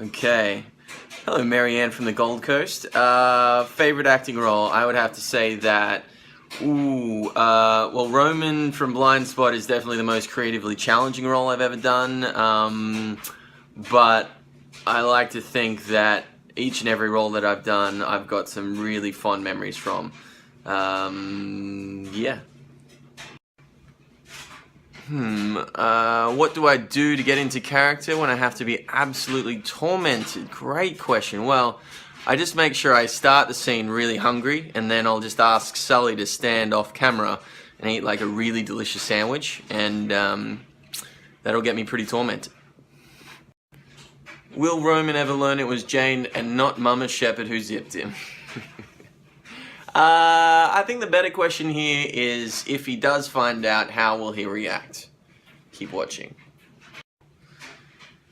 Okay. Hello, Marianne from the Gold Coast. Favorite acting role? I would have to say that, well, Roman from Blind Spot is definitely the most creatively challenging role I've ever done. But I like to think that each and every role that I've done, I've got some really fond memories from. Yeah. What do I do to get into character when I have to be absolutely tormented? Great question. Well, I just make sure I start the scene really hungry, and then I'll just ask Sully to stand off camera and eat like a really delicious sandwich, and that'll get me pretty tormented. Will Roman ever learn it was Jane and not Mama Shepherd who zipped him? I think the better question here is, if he does find out, how will he react? Keep watching.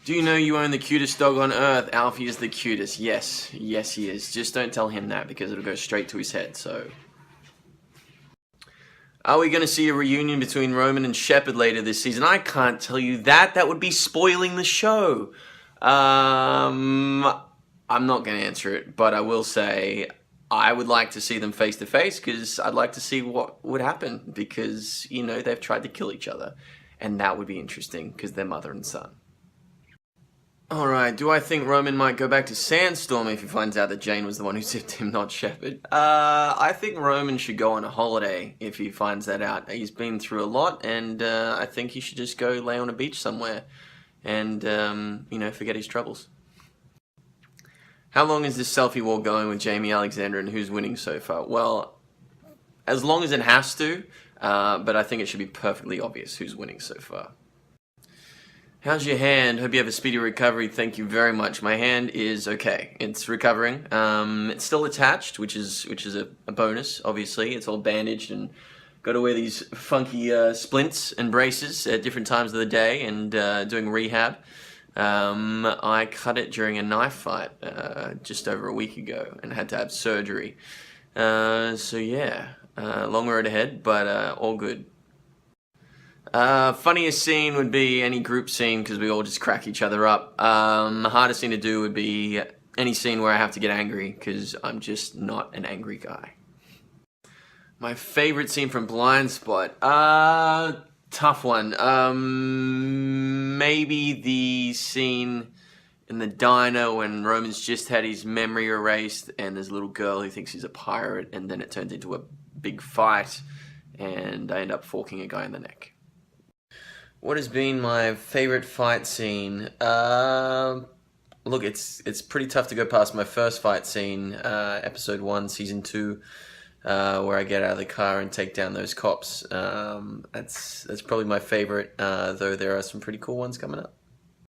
Do you know you own the cutest dog on earth? Alfie is the cutest. Yes, he is. Just don't tell him that, because it'll go straight to his head, so... Are we going to see a reunion between Roman and Shepherd later this season? I can't tell you that. That would be spoiling the show. I'm not going to answer it, but I will say I would like to see them face to face, because I'd like to see what would happen, because, you know, they've tried to kill each other, and that would be interesting, because they're mother and son. Alright, do I think Roman might go back to Sandstorm if he finds out that Jane was the one who zipped him, not Shepherd? I think Roman should go on a holiday if he finds that out. He's been through a lot, and I think he should just go lay on a beach somewhere and, you know, forget his troubles. How long is this selfie war going with Jamie Alexander, and who's winning so far? Well, as long as it has to, but I think it should be perfectly obvious who's winning so far. How's your hand? Hope you have a speedy recovery. Thank you very much. My hand is okay. It's recovering. It's still attached, which is a bonus, obviously. It's all bandaged and got to wear these funky splints and braces at different times of the day, and doing rehab. I cut it during a knife fight just over a week ago and had to have surgery. So yeah, long road ahead, but all good. Funniest scene would be any group scene, because we all just crack each other up. Hardest thing to do would be any scene where I have to get angry, because I'm just not an angry guy. My favorite scene from Blind Spot? Tough one. Maybe the scene in the diner when Roman's just had his memory erased, and there's a little girl who thinks he's a pirate, and then it turns into a big fight, and I end up forking a guy in the neck. What has been my favorite fight scene? Look, it's pretty tough to go past my first fight scene, episode 1, season 2, where I get out of the car and take down those cops. That's probably my favorite, though there are some pretty cool ones coming up.